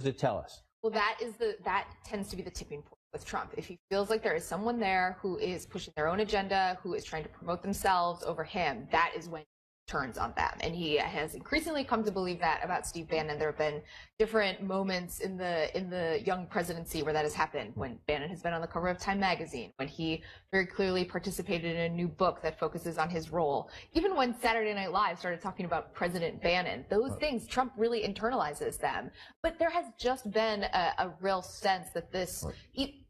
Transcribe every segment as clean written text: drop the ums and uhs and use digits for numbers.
does it tell us? Well, that tends to be the tipping point with Trump. If he feels like there is someone there who is pushing their own agenda, who is trying to promote themselves over him, that is when turns on them. And he has increasingly come to believe that about Steve Bannon. There have been different moments in the young presidency where that has happened, when Bannon has been on the cover of Time magazine, when he very clearly participated in a new book that focuses on his role. Even when Saturday Night Live started talking about President Bannon, those things, Trump really internalizes them. But there has just been a real sense that this,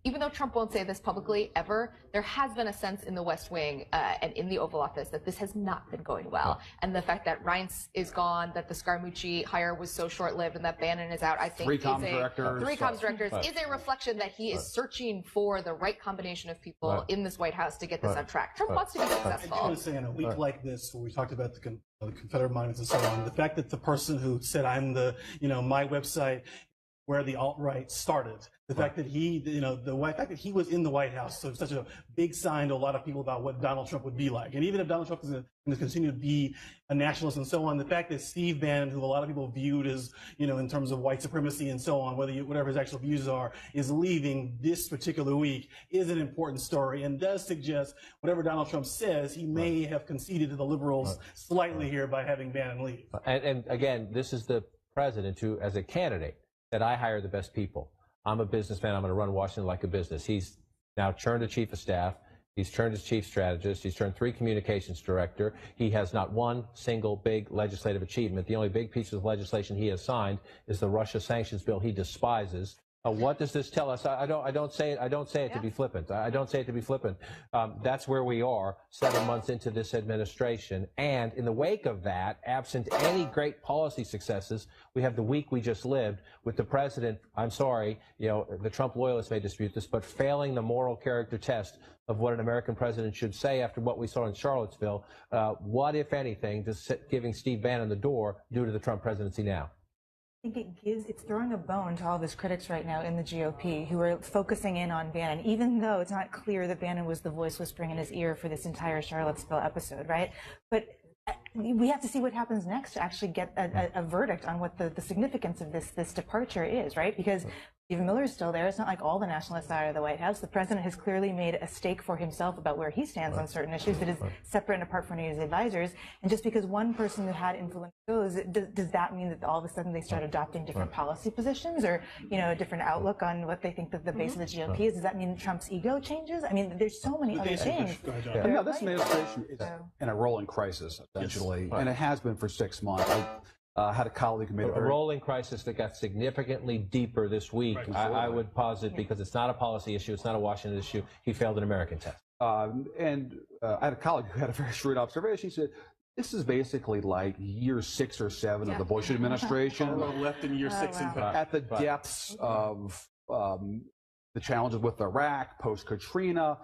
even though Trump won't say this publicly ever, there has been a sense in the West Wing and in the Oval Office that this has not been going well. And the fact that Reince is gone, that the Scaramucci hire was so short-lived, and that Bannon is out, I think three comms directors is a reflection that he is searching for the right combination of people in this White House to get this on track. Trump wants to be successful. I want to say, in a week like this, where we talked about the Confederate monuments and so on, the fact that the person who said, I'm the, my website, where the alt-right started. The fact that he, the fact that he was in the White House, so such a big sign to a lot of people about what Donald Trump would be like. And even if Donald Trump is going to continue to be a nationalist and so on, the fact that Steve Bannon, who a lot of people viewed as, in terms of white supremacy and so on, whatever his actual views are, is leaving this particular week is an important story and does suggest whatever Donald Trump says, he may have conceded to the liberals slightly here by having Bannon leave. And again, this is the president who, as a candidate, that I hire the best people. I'm a businessman. I'm going to run Washington like a business. He's now turned to chief of staff. He's turned as chief strategist. He's turned 3 communications director. He has not one single big legislative achievement. The only big piece of legislation he has signed is the Russia sanctions bill he despises. What does this tell us? I don't say it to be flippant. I don't say it to be flippant. That's where we are 7 months into this administration. And in the wake of that, absent any great policy successes, we have the week we just lived with the president, I'm sorry, the Trump loyalists may dispute this, but failing the moral character test of what an American president should say after what we saw in Charlottesville. What, if anything, does giving Steve Bannon the door do to the Trump presidency now? I think it's throwing a bone to all of his critics right now in the GOP who are focusing in on Bannon, even though it's not clear that Bannon was the voice whispering in his ear for this entire Charlottesville episode, right? But we have to see what happens next to actually get a verdict on what the significance of this departure is, right? Because Stephen Miller is still there. It's not like all the nationalists are out of the White House. The president has clearly made a stake for himself about where he stands on certain issues that is separate and apart from any of his advisors. And just because one person who had influence goes, does that mean that all of a sudden they start adopting different policy positions or, a different outlook on what they think that the base of the GOP is? Does that mean Trump's ego changes? I mean, there's so many other things. No, this administration is in a rolling crisis, essentially, and it has been for 6 months. I had a colleague who made a rolling crisis that got significantly deeper this week. I would posit, because it's not a policy issue, it's not a Washington issue. He failed an American test. I had a colleague who had a very shrewd observation. He said, this is basically like year 6 or 7 of the Bush administration. Left in year 6 in fact. At the depths of the challenges with Iraq, post-Katrina,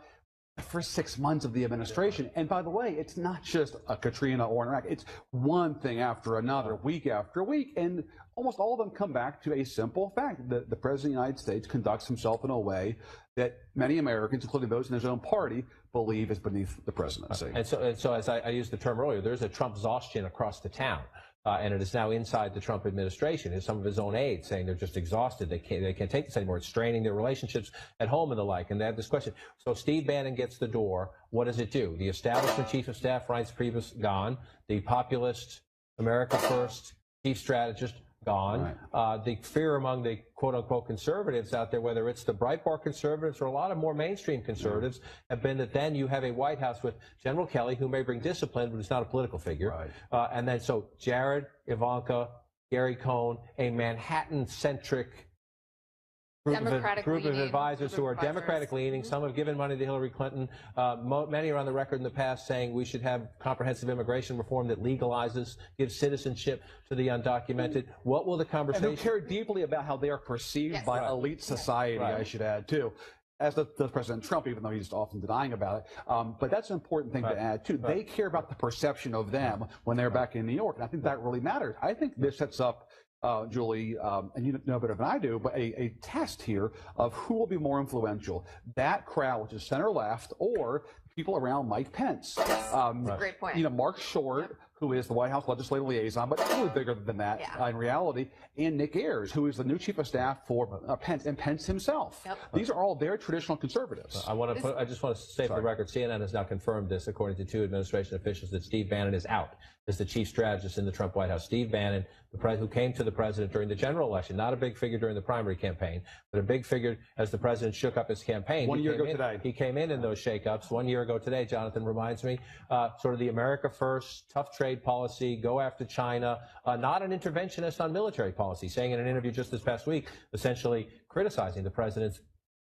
for 6 months of the administration. And by the way, it's not just a Katrina or an Iraq. It's one thing after another, week after week. And almost all of them come back to a simple fact that the President of the United States conducts himself in a way that many Americans, including those in his own party, believe is beneath the presidency. And so as I used the term earlier, there's a Trump exhaustion across the town. And it is now inside the Trump administration. And some of his own aides saying they're just exhausted. They can't take this anymore. It's straining their relationships at home and the like. And they have this question. So Steve Bannon gets the door. What does it do? The establishment chief of staff, Reince Priebus, gone. The populist, America First chief strategist, gone. The fear among the quote-unquote conservatives out there, whether it's the Breitbart conservatives or a lot of more mainstream conservatives, have been that then you have a White House with General Kelly, who may bring discipline, but is not a political figure. And then so Jared, Ivanka, Gary Cohn, a Manhattan-centric group of advisors who are Democratic leaning. Some have given money to Hillary Clinton. Many are on the record in the past saying we should have comprehensive immigration reform that legalizes, gives citizenship to the undocumented. What will the conversation... And who care deeply about how they are perceived by elite society, I should add, too. As does President Trump, even though he's often denying about it. But that's an important thing to add, too. They care about the perception of them when they're back in New York. And I think that really matters. I think this sets up Julie, and you know better than I do, but a test here of who will be more influential. That crowd, which is center left, or people around Mike Pence. That's a great point. You know, Mark Short, who is the White House legislative liaison, but really bigger than that in reality, and Nick Ayers, who is the new chief of staff for Pence, and Pence himself. Yep. These are all very traditional conservatives. I just want to say for the record, CNN has now confirmed this, according to 2 administration officials, that Steve Bannon is out as the chief strategist in the Trump White House. Steve Bannon, who came to the president during the general election, not a big figure during the primary campaign, but a big figure as the president shook up his campaign. 1 year ago today. He came in those shakeups 1 year ago today. Jonathan reminds me, sort of the America first, tough trade policy, go after China, not an interventionist on military policy, saying in an interview just this past week, essentially criticizing the president's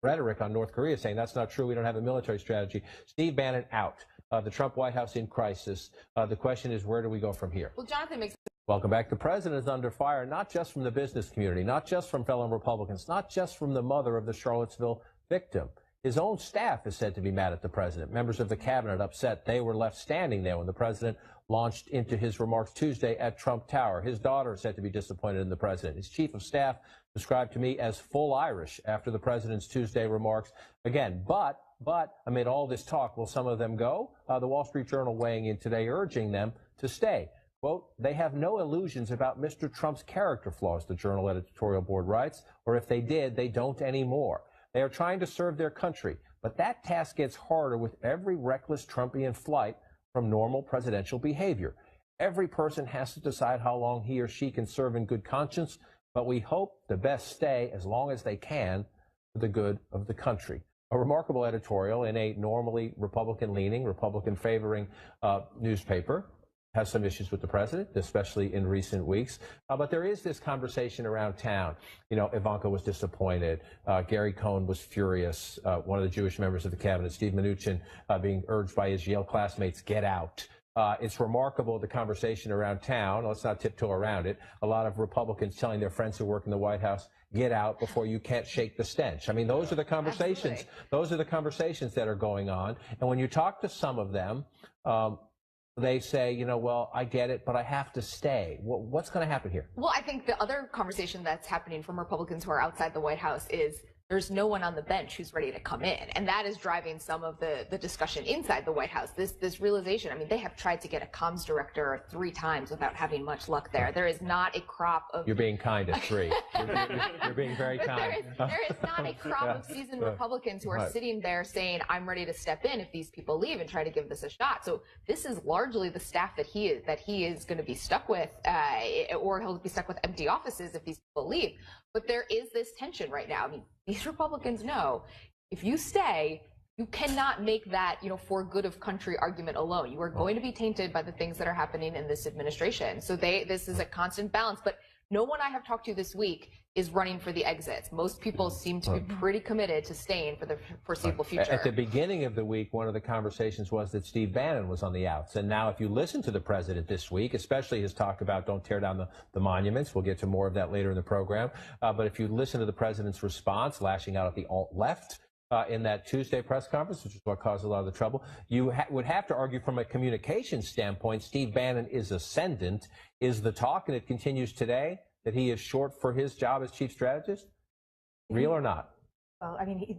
rhetoric on North Korea, saying that's not true, we don't have a military strategy. Steve Bannon out. The Trump White House in crisis. The question is, where do we go from here? Well, Jonathan makes. Welcome back. The president is under fire, not just from the business community, not just from fellow Republicans, not just from the mother of the Charlottesville victim. His own staff is said to be mad at the president. Members of the cabinet upset they were left standing there when the president launched into his remarks Tuesday at Trump Tower. His daughter is said to be disappointed in the president. His chief of staff described to me as full Irish after the president's Tuesday remarks. Again, but amid all this talk, will some of them go? The Wall Street Journal weighing in today, urging them to stay. Quote, they have no illusions about Mr. Trump's character flaws, the Journal editorial board writes, or if they did, they don't anymore. They are trying to serve their country, but that task gets harder with every reckless Trumpian flight from normal presidential behavior. Every person has to decide how long he or she can serve in good conscience, but we hope the best stay as long as they can for the good of the country. A remarkable editorial in a normally Republican-leaning, Republican-favoring newspaper. Has some issues with the president, especially in recent weeks. But there is this conversation around town. You know, Ivanka was disappointed. Gary Cohn was furious. One of the Jewish members of the cabinet, Steve Mnuchin, being urged by his Yale classmates, get out. It's remarkable, the conversation around town. Let's not tiptoe around it. A lot of Republicans telling their friends who work in the White House, get out before you can't shake the stench. I mean, those are the conversations. Absolutely. Those are the conversations that are going on. And when you talk to some of them, they say, you know, well, I get it, but I have to stay. What's going to happen here? Well, I think the other conversation that's happening from Republicans who are outside the White House is there's no one on the bench who's ready to come in. And that is driving some of the discussion inside the White House. This realization, I mean, they have tried to get a comms director 3 times without having much luck there. There is not a crop of... You're being kind at 3. You're being very kind. There is not a crop of seasoned Republicans who are sitting there saying, I'm ready to step in if these people leave and try to give this a shot. So this is largely the staff that he is going to be stuck with, or he'll be stuck with empty offices if these people leave. But there is this tension right now. I mean, these Republicans know if you stay, you cannot make that, you know, for good of country argument alone. You are going to be tainted by the things that are happening in this administration. So this is a constant balance. But no one I have talked to this week is running for the exits. Most people seem to be pretty committed to staying for the foreseeable future. At the beginning of the week, one of the conversations was that Steve Bannon was on the outs. And now if you listen to the president this week, especially his talk about don't tear down the monuments, we'll get to more of that later in the program. But if you listen to the president's response, lashing out at the alt-left, in that Tuesday press conference, which is what caused a lot of the trouble, you would have to argue from a communications standpoint, Steve Bannon is ascendant. Is the talk, and it continues today, that he is short for his job as chief strategist? Real or not? Well, I mean,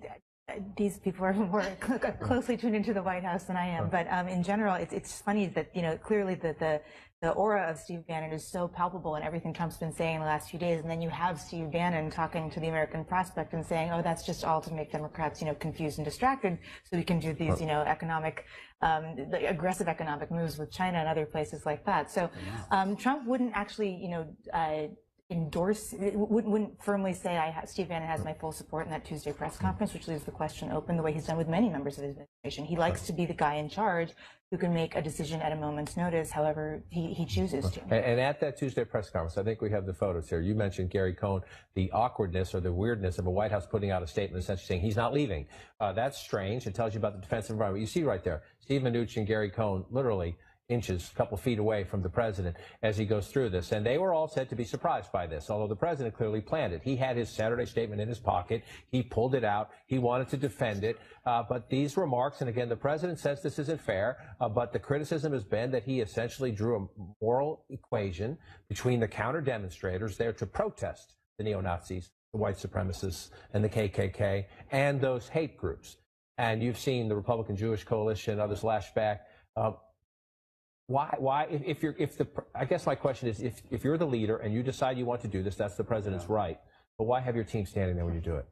these people are more closely tuned into the White House than I am. But in general, it's funny that, you know, clearly the aura of Steve Bannon is so palpable in everything Trump's been saying in the last few days. And then you have Steve Bannon talking to the American prospect and saying, oh, that's just all to make Democrats, you know, confused and distracted so we can do these, you know, aggressive economic moves with China and other places like that. So Trump wouldn't actually, you know, wouldn't firmly say Steve Bannon has my full support in that Tuesday press conference, which leaves the question open the way he's done with many members of his administration. He likes to be the guy in charge who can make a decision at a moment's notice, however he chooses to. And at that Tuesday press conference, I think we have the photos here. You mentioned Gary Cohn, the awkwardness or the weirdness of a White House putting out a statement essentially saying he's not leaving. That's strange. It tells you about the defensive environment. You see right there, Steve Mnuchin and Gary Cohn literally inches, a couple feet away from the president as he goes through this. And they were all said to be surprised by this, although the president clearly planned it. He had his Saturday statement in his pocket. He pulled it out. He wanted to defend it. But these remarks, and again, the president says this isn't fair, but the criticism has been that he essentially drew a moral equation between the counter-demonstrators there to protest the neo-Nazis, the white supremacists, and the KKK, and those hate groups. and you've seen the Republican Jewish Coalition, others lash back. Why, I guess my question is, if you're the leader and you decide you want to do this, that's the president's right. But why have your team standing there when you do it?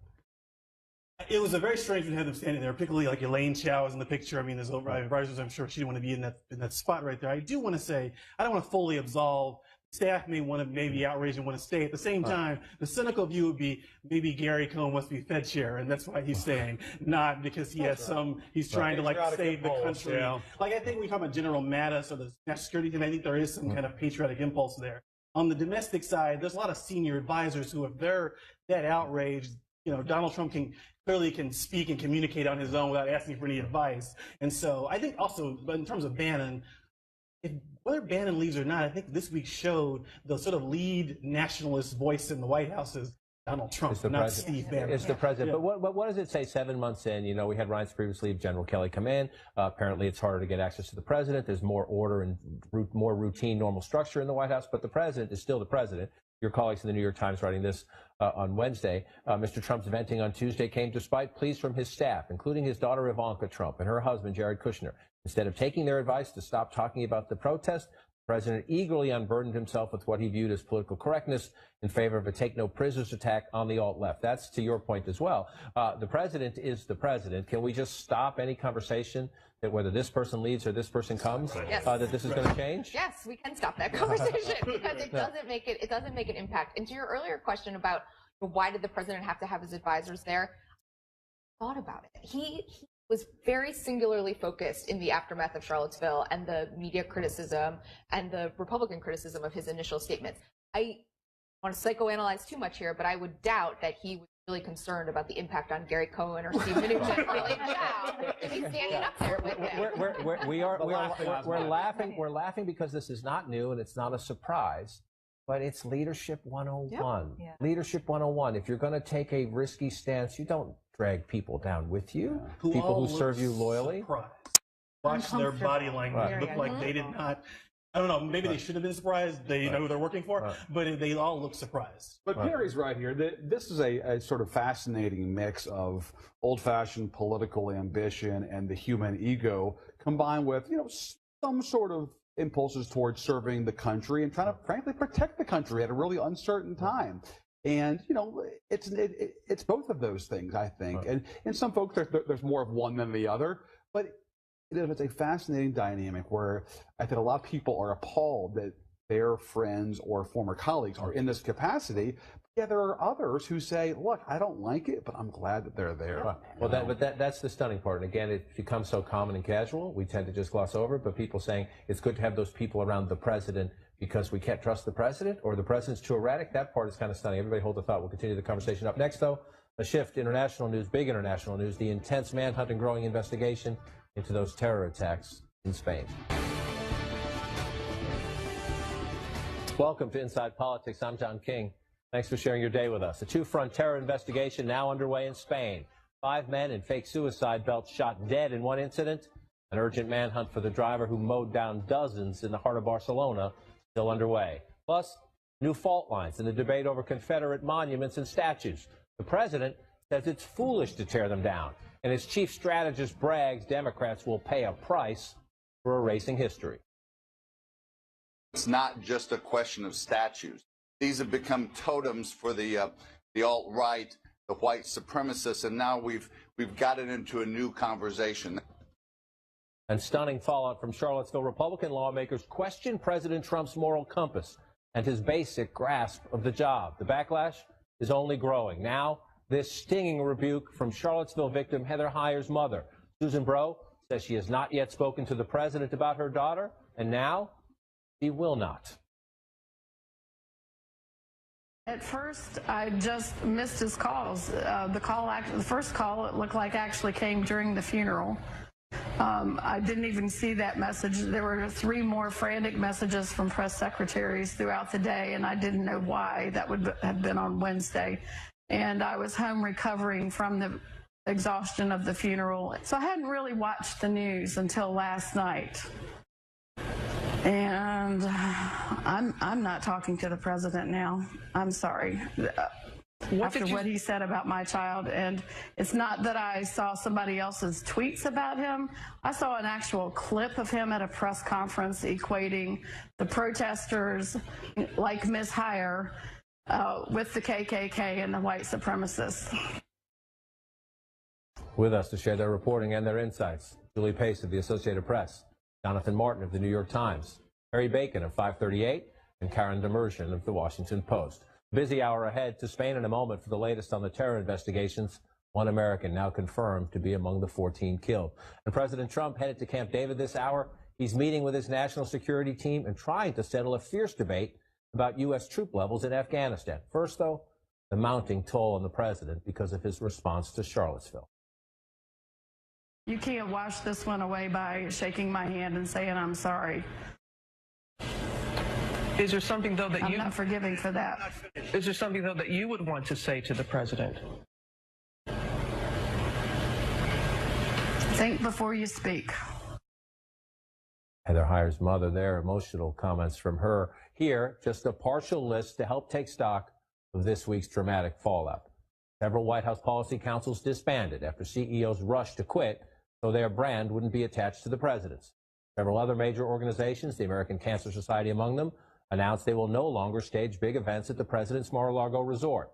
It was a very strange to have them standing there, particularly like Elaine Chao is in the picture. I mean, there's advisors, I'm sure she didn't want to be in that spot right there. I do want to say, I don't want to fully absolve. Staff may want to maybe outrage and want to stay. At the same time, the cynical view would be maybe Gary Cohn must be Fed chair, and that's why he's staying, not because he has he's trying to like save the country. Yeah. Like I think we talk about General Mattis or the national security thing. I think there is some kind of patriotic impulse there. On the domestic side, there's a lot of senior advisors who, if they're that outraged, Donald Trump clearly can speak and communicate on his own without asking for any advice. And so I think also, but in terms of Bannon, whether Bannon leaves or not, I think this week showed the sort of lead nationalist voice in the White House is Donald Trump, not Steve Bannon. It's the president. Yeah. But what does it say 7 months in? We had Reince previously, General Kelly come in. Apparently it's harder to get access to the president. There's more order and more routine, normal structure in the White House, but the president is still the president. Your colleagues in the New York Times writing this on Wednesday. Mr. Trump's venting on Tuesday came despite pleas from his staff, including his daughter Ivanka Trump and her husband Jared Kushner. Instead of taking their advice to stop talking about the protest, the president eagerly unburdened himself with what he viewed as political correctness in favor of a take-no-prisoners attack on the alt-left. That's to your point as well. The president is the president. Can we just stop any conversation that whether this person leaves or this person comes, that this is going to change? Yes, we can stop that conversation because it doesn't make an impact. And to your earlier question about why did the president have to have his advisors there, I thought about it. He was very singularly focused in the aftermath of Charlottesville and the media criticism and the Republican criticism of his initial statements. I don't want to psychoanalyze too much here, but I would doubt that he was really concerned about the impact on Gary Cohn or Steve Mnuchin or Elaine Chao to be standing up there with him. We're laughing because this is not new and it's not a surprise. But it's Leadership 101. Yeah. Leadership 101. If you're going to take a risky stance, you don't drag people down with you. People who serve you loyally. Surprised. Watch their body language. Look like they did not. I don't know. Maybe they should have been surprised. They know who they're working for, but they all look surprised. But Perry's right here. This is a sort of fascinating mix of old-fashioned political ambition and the human ego combined with, some sort of impulses towards serving the country and trying to, frankly, protect the country at a really uncertain time. And, it's both of those things, I think. And in some folks, there's more of one than the other. But it's a fascinating dynamic where I think a lot of people are appalled that their friends or former colleagues are in this capacity. Yeah, there are others who say, look, I don't like it, but I'm glad that they're there. Well, that's the stunning part. And again, it becomes so common and casual, we tend to just gloss over it. But people saying it's good to have those people around the president because we can't trust the president or the president's too erratic, that part is kind of stunning. Everybody hold the thought. We'll continue the conversation. Up next, though, a shift, international news, big international news, the intense manhunt and growing investigation into those terror attacks in Spain. Welcome to Inside Politics. I'm John King. Thanks for sharing your day with us. A two-front terror investigation now underway in Spain. 5 men in fake suicide belts shot dead in one incident. An urgent manhunt for the driver who mowed down dozens in the heart of Barcelona still underway. Plus, new fault lines in the debate over Confederate monuments and statues. The president says it's foolish to tear them down, and his chief strategist brags Democrats will pay a price for erasing history. It's not just a question of statues. These have become totems for the alt-right, the white supremacists, and now we've got it into a new conversation. And stunning fallout from Charlottesville. Republican lawmakers question President Trump's moral compass and his basic grasp of the job. The backlash is only growing. Now, this stinging rebuke from Charlottesville victim Heather Heyer's mother. Susan Bro says she has not yet spoken to the president about her daughter, and now she will not. At first, I just missed his calls. The first call, it looked like actually came during the funeral. I didn't even see that message. There were 3 more frantic messages from press secretaries throughout the day, and I didn't know why. That would have been on Wednesday. And I was home recovering from the exhaustion of the funeral. So I hadn't really watched the news until last night. And I'm not talking to the president now. I'm sorry. after what he said about my child. And it's not that I saw somebody else's tweets about him. I saw an actual clip of him at a press conference equating the protesters like Ms. Heyer with the KKK and the white supremacists. With us to share their reporting and their insights, Julie Pace of the Associated Press, Jonathan Martin of the New York Times, Harry Bacon of 538, and Karen Demersion of the Washington Post. Busy hour ahead. To Spain in a moment for the latest on the terror investigations. One American now confirmed to be among the 14 killed. And President Trump headed to Camp David this hour. He's meeting with his national security team and trying to settle a fierce debate about U.S. troop levels in Afghanistan. First, though, the mounting toll on the president because of his response to Charlottesville. You can't wash this one away by shaking my hand and saying I'm sorry. Is there something, though, that I'm not forgiving for that. Is there something, though, that you would want to say to the president? Think before you speak. Heather Heyer's mother there, emotional comments from her. Here, just a partial list to help take stock of this week's dramatic fallout. Several White House policy councils disbanded after CEOs rushed to quit so their brand wouldn't be attached to the president's. Several other major organizations, the American Cancer Society among them, announced they will no longer stage big events at the president's Mar-a-Lago resort.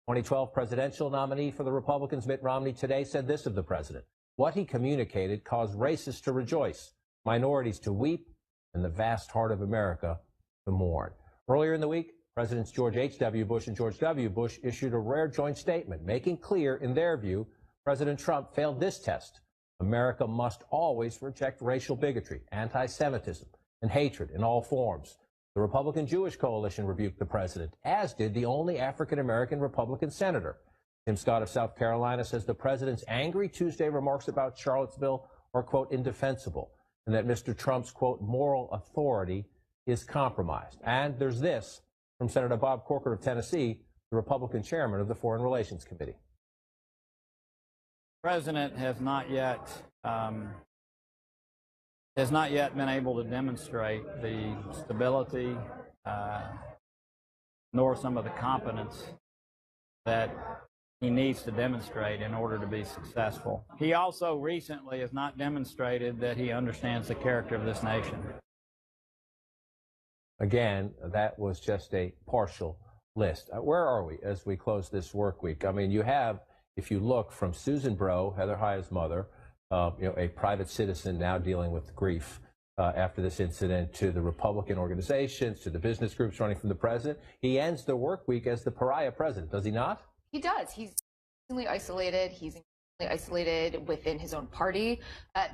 2012 presidential nominee for the Republicans, Mitt Romney, today said this of the president: what he communicated caused racists to rejoice, minorities to weep, and the vast heart of America to mourn. Earlier in the week, Presidents George H.W. Bush and George W. Bush issued a rare joint statement, making clear, in their view, President Trump failed this test. America must always reject racial bigotry, anti-Semitism, and hatred in all forms. The Republican Jewish Coalition rebuked the president, as did the only African-American Republican senator. Tim Scott of South Carolina says the president's angry Tuesday remarks about Charlottesville are, quote, indefensible, and that Mr. Trump's, quote, moral authority is compromised. And there's this from Senator Bob Corker of Tennessee, the Republican chairman of the Foreign Relations Committee. The president has not yet been able to demonstrate the stability nor some of the competence that he needs to demonstrate in order to be successful. He also recently has not demonstrated that he understands the character of this nation. Again, that was just a partial list. Where are we as we close this work week? I mean, you have, if you look from Susan Bro, Heather Heyer's mother, a private citizen now dealing with grief after this incident, to the Republican organizations, to the business groups running from the president. He ends the work week as the pariah president, does he not? He does. He's increasingly isolated. He's increasingly isolated within his own party.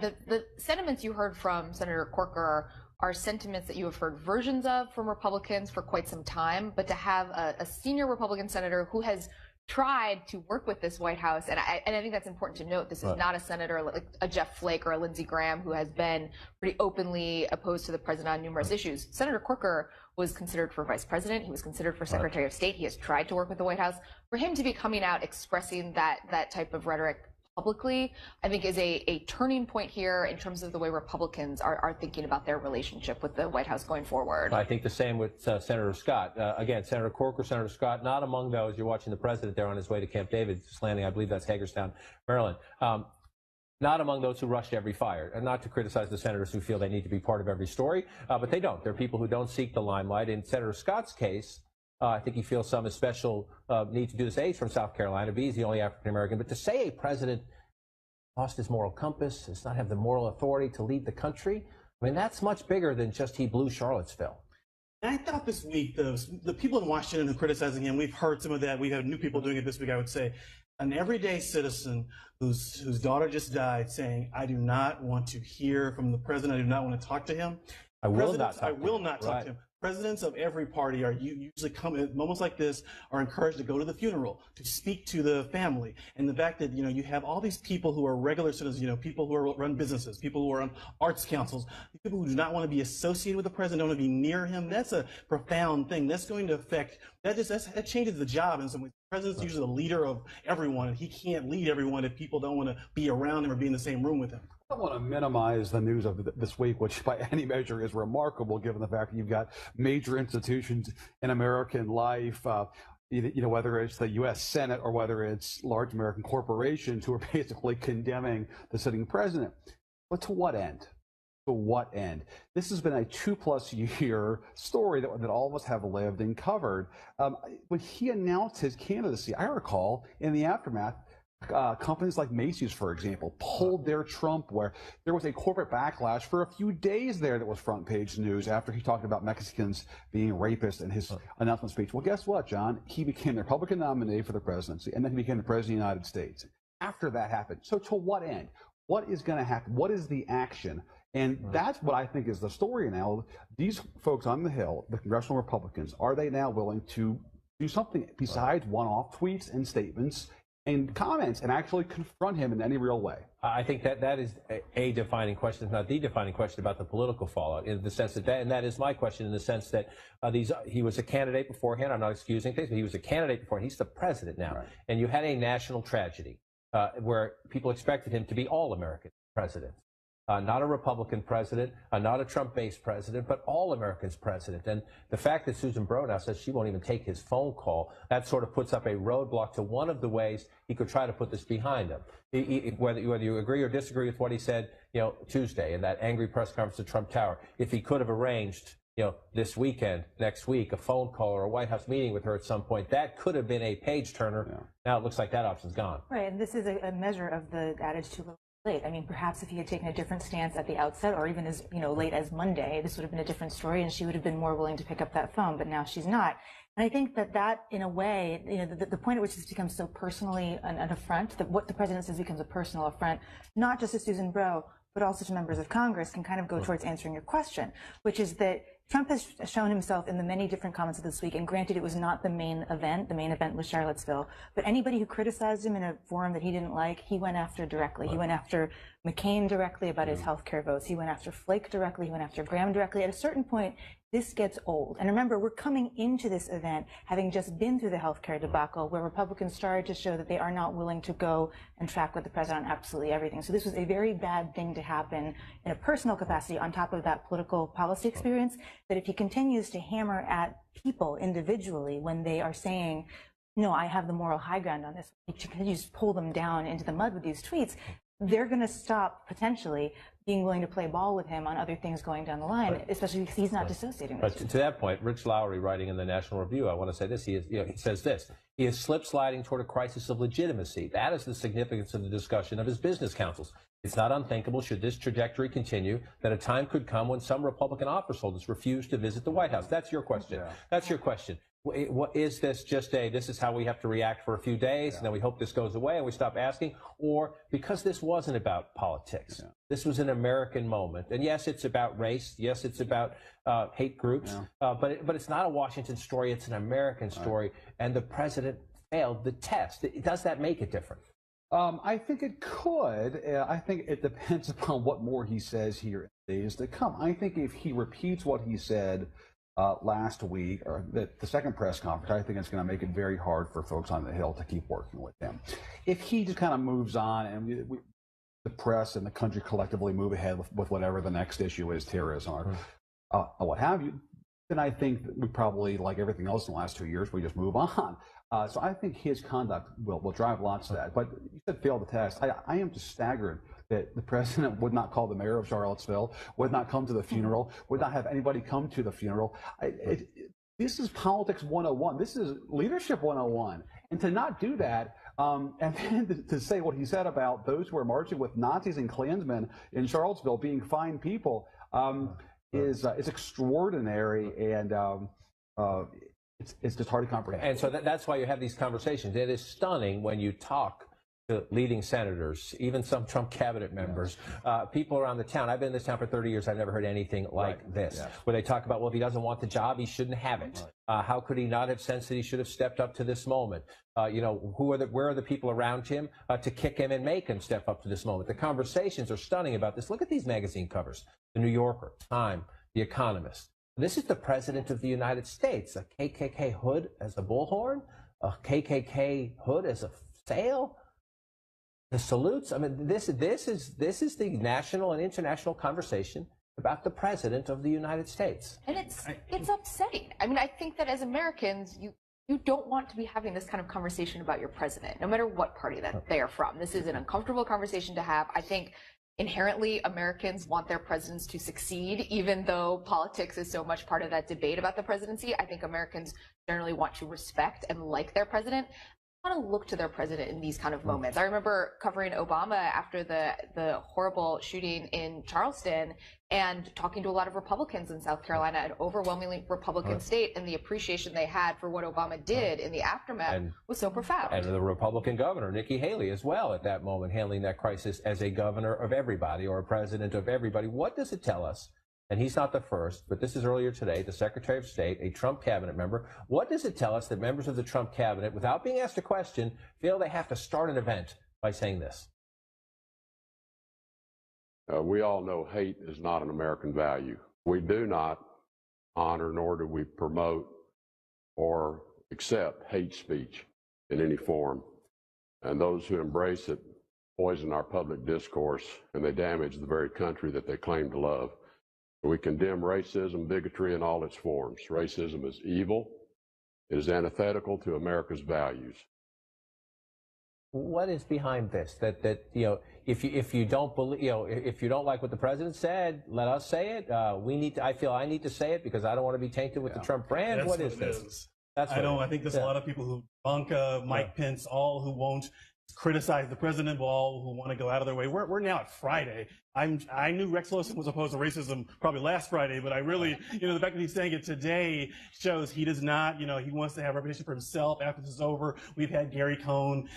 The sentiments you heard from Senator Corker are sentiments that you have heard versions of from Republicans for quite some time, but to have a senior Republican senator who has tried to work with this White House, and I think that's important to note. This is not a senator like a Jeff Flake or a Lindsey Graham who has been pretty openly opposed to the president on numerous issues. Senator Corker was considered for vice president. He was considered for Secretary of State. He has tried to work with the White House. For him to be coming out expressing that type of rhetoric publicly, I think is a turning point here in terms of the way Republicans are thinking about their relationship with the White House going forward. I think the same with Senator Scott. Again, Senator Corker, Senator Scott, not among those. You're watching the president there on his way to Camp David, just landing, I believe that's Hagerstown, Maryland. Not among those who rushed every fire, and not to criticize the senators who feel they need to be part of every story, but they don't. They're people who don't seek the limelight. In Senator Scott's case, I think he feels some special need to do this. A, he's from South Carolina. B, he's the only African American. But to say a president lost his moral compass, does not have the moral authority to lead the country, I mean, that's much bigger than just he blew Charlottesville. And I thought this week, the people in Washington who are criticizing him, we've heard some of that. We have new people doing it this week, I would say. An everyday citizen whose daughter just died saying, I do not want to hear from the president. I do not want to talk to him. I will not talk to him. Presidents of every party are usually come at moments like this are encouraged to go to the funeral, to speak to the family. And the fact that, you have all these people who are regular citizens, people who run businesses, people who are on arts councils, people who do not want to be associated with the president, don't want to be near him. That's a profound thing. That's going to affect, that changes the job in some ways. The president's usually the leader of everyone, and he can't lead everyone if people don't want to be around him or be in the same room with him. I don't want to minimize the news of this week, which by any measure is remarkable given the fact that you've got major institutions in American life whether it's the U.S. Senate or whether it's large American corporations who are basically condemning the sitting president. But to what end? To what end? This has been a 2+ year story that all of us have lived and covered. When he announced his candidacy, I recall in the aftermath, companies like Macy's, for example, pulled their Trump, where there was a corporate backlash for a few days there that was front page news after he talked about Mexicans being rapists in his announcement speech. Well, guess what, John? He became the Republican nominee for the presidency, and then he became the president of the United States after that happened. So to what end? What is going to happen? What is the action? And that's what I think is the story now. These folks on the Hill, the congressional Republicans, are they now willing to do something besides one-off tweets and statements and comments and actually confront him in any real way? I think that is a defining question, if not the defining question about the political fallout, in the sense and that is my question, in the sense that he was a candidate beforehand. I'm not excusing things, but he was a candidate before. He's the president now. Right. And you had a national tragedy where people expected him to be all-American president. Not a Republican president, not a Trump-based president, but all Americans president. And the fact that Susan Bronaugh says she won't even take his phone call, that sort of puts up a roadblock to one of the ways he could try to put this behind him. Whether you agree or disagree with what he said, Tuesday in that angry press conference at Trump Tower, if he could have arranged, this weekend, next week, a phone call or a White House meeting with her at some point, that could have been a page turner. Yeah. Now it looks like that option's gone. Right, and this is a measure of the adage too little. Late. I mean, perhaps if he had taken a different stance at the outset, or even as late as Monday, this would have been a different story, and she would have been more willing to pick up that phone. But now she's not. And I think that in a way, the point at which this becomes so personally an affront, that what the president says becomes a personal affront, not just to Susan Bro, but also to members of Congress, can kind of go towards answering your question, which is that Trump has shown himself in the many different comments of this week, and granted it was not the main event. The main event was Charlottesville. But anybody who criticized him in a forum that he didn't like, he went after directly. He went after McCain directly about his health care votes. He went after Flake directly. He went after Graham directly. At a certain point, this gets old. And remember, we're coming into this event having just been through the healthcare debacle, where Republicans started to show that they are not willing to go and track with the president on absolutely everything. So this was a very bad thing to happen in a personal capacity on top of that political policy experience, that if he continues to hammer at people individually when they are saying, no, I have the moral high ground on this, he continues to pull them down into the mud with these tweets, they're going to stop potentially being willing to play ball with him on other things going down the line, especially because he's not dissociating. But to that point, Rich Lowry, writing in the National Review, I want to say this. He says this: he is slip sliding toward a crisis of legitimacy. That is the significance of the discussion of his business councils. It's not unthinkable, should this trajectory continue, that a time could come when some Republican office holders refuse to visit the White House. That's your question. Yeah. That's your question. What is this just this is how we have to react for a few days, and then we hope this goes away and we stop asking? Or because this wasn't about politics, this was an American moment. And yes, it's about race. Yes, it's about hate groups. But it's not a Washington story. It's an American story. And the president failed the test. Does that make it different? I think it could. I think it depends upon what more he says here in the days to come. I think if he repeats what he said last week, or the second press conference, I think it's going to make it very hard for folks on the Hill to keep working with him. If he just kind of moves on and the press and the country collectively move ahead with whatever the next issue is, terrorism or what have you, then I think that we probably, like everything else in the last 2 years, we just move on. So I think his conduct will drive lots of that. But you said fail the test. I am just staggered that the president would not call the mayor of Charlottesville, would not come to the funeral, would not have anybody come to the funeral. This is politics 101. This is leadership 101. And to not do that, and then to say what he said about those who are marching with Nazis and Klansmen in Charlottesville being fine people is extraordinary, and it's just hard to comprehend. And so that's why you have these conversations. It is stunning when you talk to leading senators, even some Trump cabinet members, people around the town. I've been in this town for 30 years. I've never heard anything like this, where they talk about, well, if he doesn't want the job, he shouldn't have it. How could he not have sensed that he should have stepped up to this moment? Where are the people around him to kick him and make him step up to this moment? The conversations are stunning about this. Look at these magazine covers: The New Yorker, Time, The Economist. This is the president of the United States. A KKK hood as a bullhorn, a KKK hood as a sail. The salutes. I mean, this is the national and international conversation about the president of the United States. And it's upsetting. I mean, I think that as Americans, you don't want to be having this kind of conversation about your president, no matter what party that they are from. This is an uncomfortable conversation to have. I think inherently Americans want their presidents to succeed, even though politics is so much part of that debate about the presidency. I think Americans generally want to respect and like their president. Want to look to their president in these kind of moments. I remember covering Obama after the horrible shooting in Charleston and talking to a lot of Republicans in South Carolina, an overwhelmingly Republican state, and the appreciation they had for what Obama did in the aftermath was so profound. And the Republican governor, Nikki Haley, as well, at that moment, handling that crisis as a governor of everybody or a president of everybody. What does it tell us? And he's not the first, but this is earlier today, the Secretary of State, a Trump cabinet member. What does it tell us that members of the Trump cabinet, without being asked a question, feel they have to start an event by saying this? We all know hate is not an American value. We do not honor nor do we promote or accept hate speech in any form. And those who embrace it poison our public discourse, and they damage the very country that they claim to love. We condemn racism, bigotry in all its forms. Racism is evil. It is antithetical to America's values. What is behind this? That if you don't believe, if you don't like what the president said, let us say it. I feel I need to say it because I don't want to be tainted with the Trump brand. That's what is this? That's what I think there's a lot of people who, Ivanka, Mike Pence, all who won't criticize the president, all who want to go out of their way. We're now at Friday. I knew Rex Tillerson was opposed to racism probably last Friday, but I really, the fact that he's saying it today shows he does not, he wants to have reputation for himself after this is over. We've had Gary Cohn,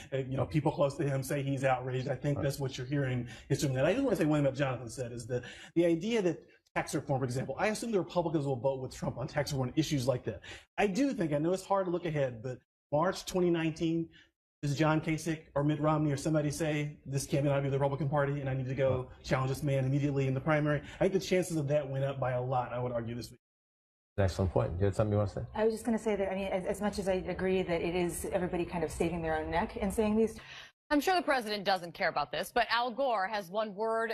people close to him say he's outraged. I think that's what you're hearing is from that. I just want to say one thing about Jonathan said is that the idea that tax reform, for example, I assume the Republicans will vote with Trump on tax reform issues like that. I know it's hard to look ahead, but March 2019, does John Kasich or Mitt Romney or somebody say this cannot be the Republican Party and I need to go challenge this man immediately in the primary? I think the chances of that went up by a lot, I would argue, this week. Excellent point. You had something you want to say? I was just going to say that, as much as I agree that it is everybody kind of saving their own neck in saying these. I'm sure the president doesn't care about this, but Al Gore has one word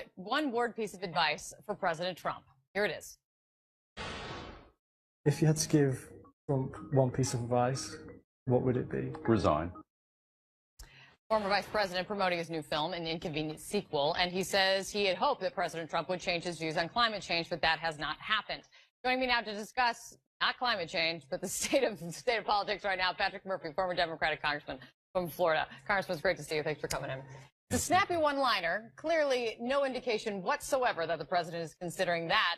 piece of advice for President Trump. Here it is. If you had to give Trump one piece of advice, what would it be? Resign. Former vice president promoting his new film, An Inconvenient Sequel, and he says he had hoped that President Trump would change his views on climate change, but that has not happened. Joining me now to discuss not climate change, but the state of politics right now, Patrick Murphy, former Democratic congressman from Florida. Congressman, it's great to see you. Thanks for coming in. The snappy one-liner, clearly no indication whatsoever that the president is considering that.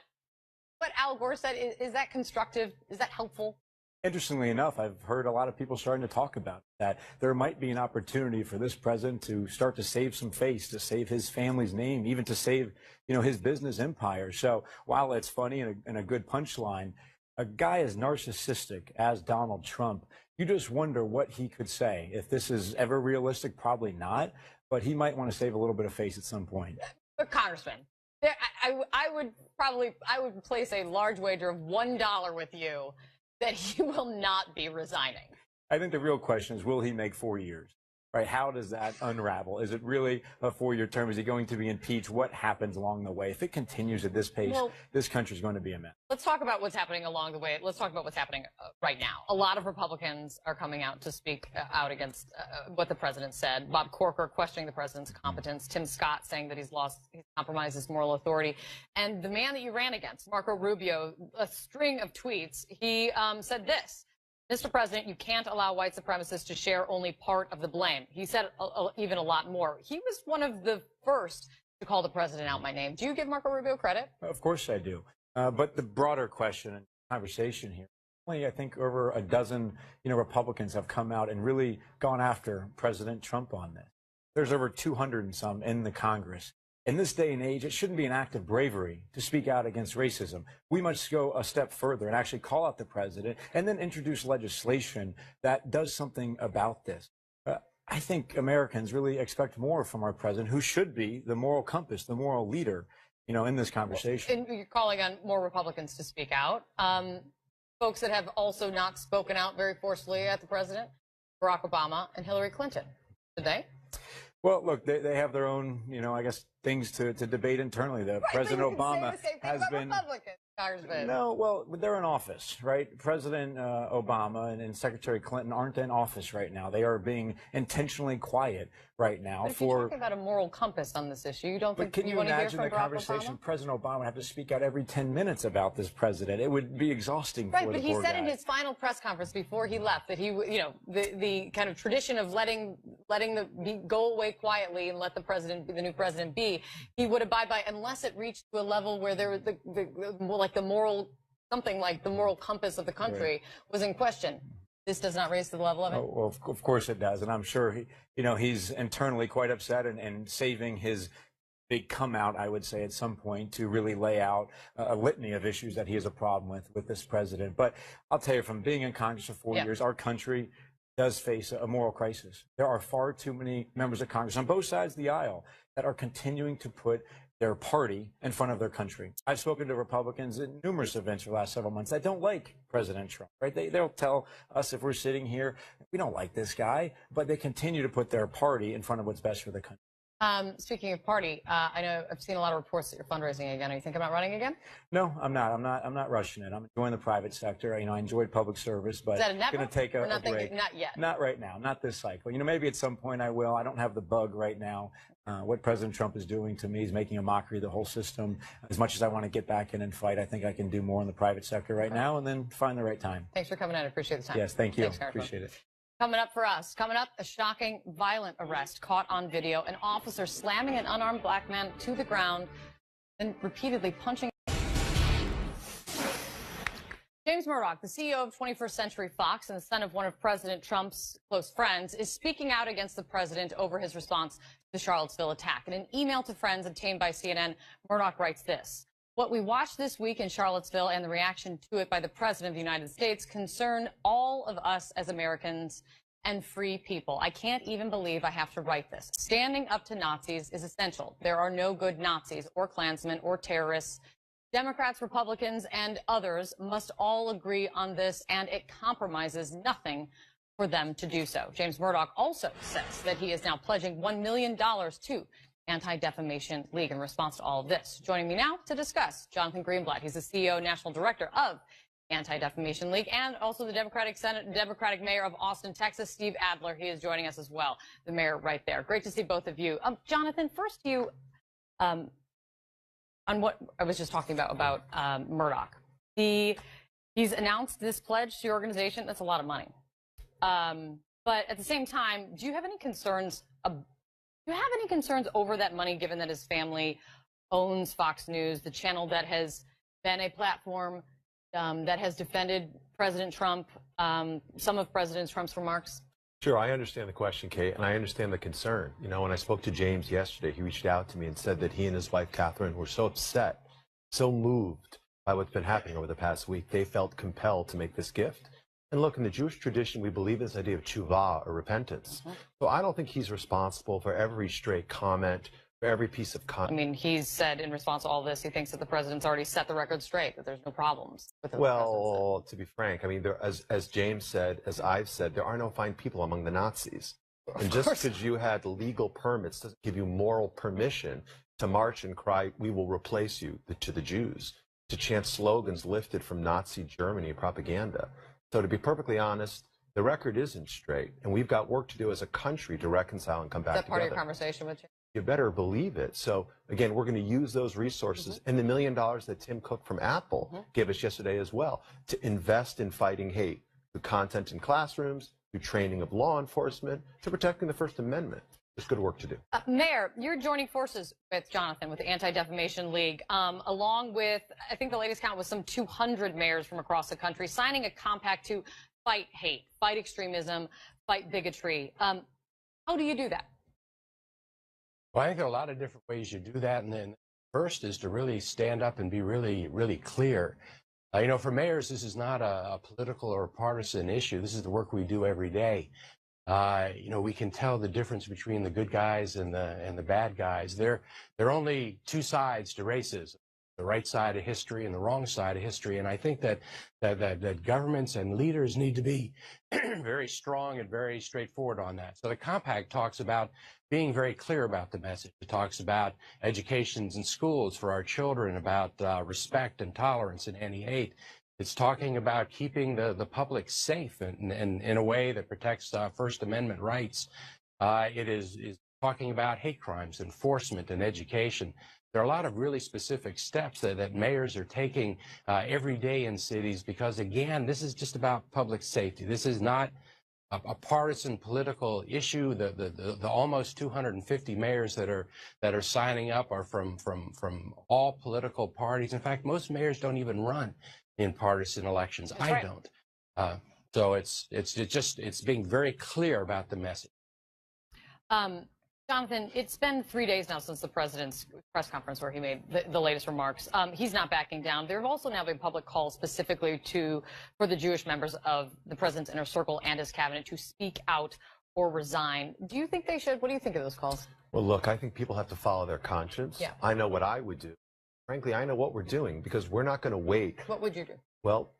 What Al Gore said, is that constructive? Is that helpful? Interestingly enough, I've heard a lot of people starting to talk about that there might be an opportunity for this president to start to save some face, to save his family's name, even to save, his business empire. So while it's funny and a good punchline, a guy as narcissistic as Donald Trump, you just wonder what he could say. If this is ever realistic, probably not, but he might want to save a little bit of face at some point. But Congressman, I would place a large wager of $1 with you that he will not be resigning. I think the real question is, will he make 4 years? Right? How does that unravel? Is it really a 4-year term? Is he going to be impeached? What happens along the way? If it continues at this pace, this country is going to be a mess. Let's talk about what's happening along the way. Let's talk about what's happening right now. A lot of Republicans are coming out to speak out against what the president said. Bob Corker questioning the president's competence. Tim Scott saying that he's compromised his moral authority. And the man that you ran against, Marco Rubio, a string of tweets, he said this. Mr. President, you can't allow white supremacists to share only part of the blame. He said even a lot more. He was one of the first to call the president out by name. Do you give Marco Rubio credit? Of course I do. But the broader question and conversation here, only I think over a dozen, Republicans have come out and really gone after President Trump on this. There's over 200 and some in the Congress. In this day and age, it shouldn't be an act of bravery to speak out against racism. We must go a step further and actually call out the president and then introduce legislation that does something about this. I think Americans really expect more from our president, who should be the moral compass, the moral leader, in this conversation. And you're calling on more Republicans to speak out. Folks that have also not spoken out very forcefully at the president, Barack Obama and Hillary Clinton. Did they? Well, look, they have their own, I guess, things to debate internally. President Obama has been. Congressman. No, well, they're in office, right? President Obama and Secretary Clinton aren't in office right now. They are being intentionally quiet right now. But if you're talking about a moral compass on this issue, you don't But think can you want to hear imagine from the Barack conversation? Obama? President Obama would have to speak out every 10 minutes about this president. It would be exhausting Right, for but the he poor said guy. in his final press conference before he left that he, the kind of tradition of letting go away quietly and let the new president be, he would abide by unless it reached to a level where there was the moral, something like the moral compass of the country was in question. This does not raise to the level of it. Oh, well, of course it does, and I'm sure he's internally quite upset and saving his big come out, I would say, at some point to really lay out a litany of issues that he has a problem with this president. But I'll tell you, from being in Congress for 4 years, our country does face a moral crisis. There are far too many members of Congress on both sides of the aisle that are continuing to put their party in front of their country. I've spoken to Republicans at numerous events for the last several months that don't like President Trump, right? They'll tell us if we're sitting here, we don't like this guy, but they continue to put their party in front of what's best for the country. Speaking of party, I know I've seen a lot of reports that you're fundraising again. Are you thinking about running again? No, I'm not. I'm not rushing it. I'm enjoying the private sector. I enjoyed public service, but Is that a never? going to take a break. Not yet. Not right now. Not this cycle. Maybe at some point I will. I don't have the bug right now. What President Trump is doing to me is making a mockery of the whole system. As much as I want to get back in and fight, I think I can do more in the private sector right now and then find the right time. Thanks for coming in. I appreciate the time. Yes, thank you. Thanks, Appreciate it. Coming up, a shocking, violent arrest caught on video. An officer slamming an unarmed black man to the ground and repeatedly punching. James Murdoch, the CEO of 21st Century Fox and the son of one of President Trump's close friends, is speaking out against the president over his response to the Charlottesville attack. In an email to friends obtained by CNN, Murdoch writes this: "What we watched this week in Charlottesville and the reaction to it by the President of the United States concern all of us as Americans and free people. I can't even believe I have to write this. Standing up to Nazis is essential. There are no good Nazis or Klansmen or terrorists. Democrats, Republicans, and others must all agree on this, and it compromises nothing for them to do so." James Murdoch also says that he is now pledging $1 million to Anti-Defamation League in response to all of this. Joining me now to discuss, Jonathan Greenblatt. He's the CEO, National Director of Anti-Defamation League, and also the Democratic Mayor of Austin, Texas, Steve Adler. He is joining us as well, the mayor right there. Great to see both of you. Jonathan, first you, on what I was just talking about Murdoch. He's announced this pledge to your organization. That's a lot of money. But at the same time, do you have any concerns? Over that money, given that his family owns Fox News, the channel that has been a platform that has defended President Trump, some of President Trump's remarks? Sure, I understand the question, Kate, and I understand the concern. When I spoke to James yesterday, he reached out to me and said that he and his wife, Catherine, were so upset, so moved by what's been happening over the past week, they felt compelled to make this gift. And look, in the Jewish tradition, we believe this idea of tshuva, or repentance. So I don't think he's responsible for every stray comment, for every piece of content. I mean, he's said in response to all this, he thinks that the president's already set the record straight, that there's no problems with it. Well, to be frank, I mean, as James said, as I've said, there are no fine people among the Nazis. And just because you had legal permits doesn't give you moral permission to march and cry, "We will replace you," to the Jews, to chant slogans lifted from Nazi Germany propaganda. So to be perfectly honest, the record isn't straight, and we've got work to do as a country to reconcile and come back together. Is that part of your conversation with you? You better believe it. So again, we're going to use those resources and the $1 million that Tim Cook from Apple gave us yesterday as well to invest in fighting hate, through content in classrooms, through training of law enforcement, to protecting the First Amendment. There's good work to do. Mayor, you're joining forces with Jonathan, with the Anti-Defamation League, along with, I think the latest count was some 200 mayors from across the country, signing a compact to fight hate, fight extremism, fight bigotry. How do you do that? Well, I think there are a lot of different ways you do that. And then first is to really stand up and be really, really clear. For mayors, this is not a political or partisan issue. This is the work we do every day. We can tell the difference between the good guys and the bad guys. There are only two sides to racism. the right side of history and the wrong side of history. And I think that governments and leaders need to be very strong and very straightforward on that. So the compact talks about being very clear about the message. It talks about educations and schools for our children, about respect and tolerance and anti-hate. It's talking about keeping the public safe and in a way that protects First Amendment rights. It is talking about hate crimes, enforcement, and education. There are a lot of really specific steps that mayors are taking every day in cities because, again, this is just about public safety. This is not a partisan political issue. The almost 250 mayors that are signing up are from all political parties. In fact, most mayors don't even run in partisan elections. That's I right. don't. So it's being very clear about the message. Jonathan, it's been 3 days now since the president's press conference where he made the latest remarks. He's not backing down. There have also now been public calls specifically for the Jewish members of the president's inner circle and his cabinet to speak out or resign. Do you think they should? What do you think of those calls? Well, look, I think people have to follow their conscience. Yeah. I know what I would do. Frankly, I know what we're doing because we're not going to wait. What would you do? Well,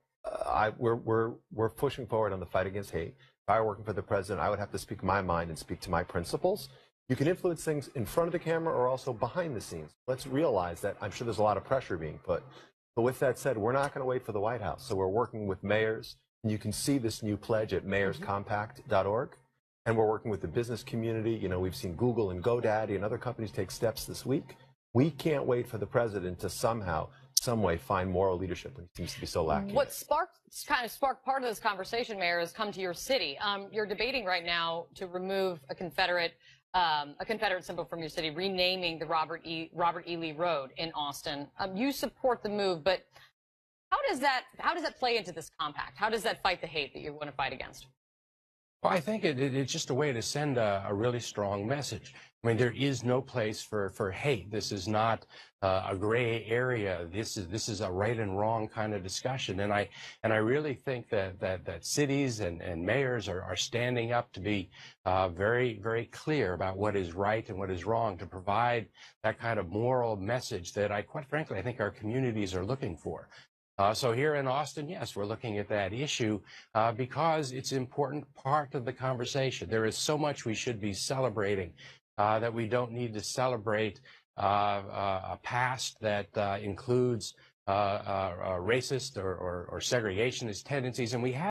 we're pushing forward on the fight against hate. If I were working for the president, I would have to speak my mind and speak to my principles. You can influence things in front of the camera or also behind the scenes. Let's realize that I'm sure there's a lot of pressure being put. But with that said, we're not going to wait for the White House. So we're working with mayors. And you can see this new pledge at mayorscompact.org. And we're working with the business community. You know, we've seen Google and GoDaddy and other companies take steps this week. We can't wait for the president to somehow, some way, find moral leadership when he seems to be so lacking. What kind of sparked part of this conversation, Mayor, has come to your city. You're debating right now to remove a Confederate symbol from your city, renaming the Robert E. Lee Road in Austin. You support the move, but how does that play into this compact? How does that fight the hate that you want to fight against? Well, I think it's just a way to send a really strong message. I mean, there is no place for hate. This is not a gray area. This is a right and wrong kind of discussion. And I really think that cities and mayors are standing up to be very, very clear about what is right and what is wrong, to provide that kind of moral message that quite frankly, I think our communities are looking for. So here in Austin, yes, we're looking at that issue because it's an important part of the conversation. There is so much we should be celebrating that we don't need to celebrate a past that includes racist or segregationist tendencies. And we have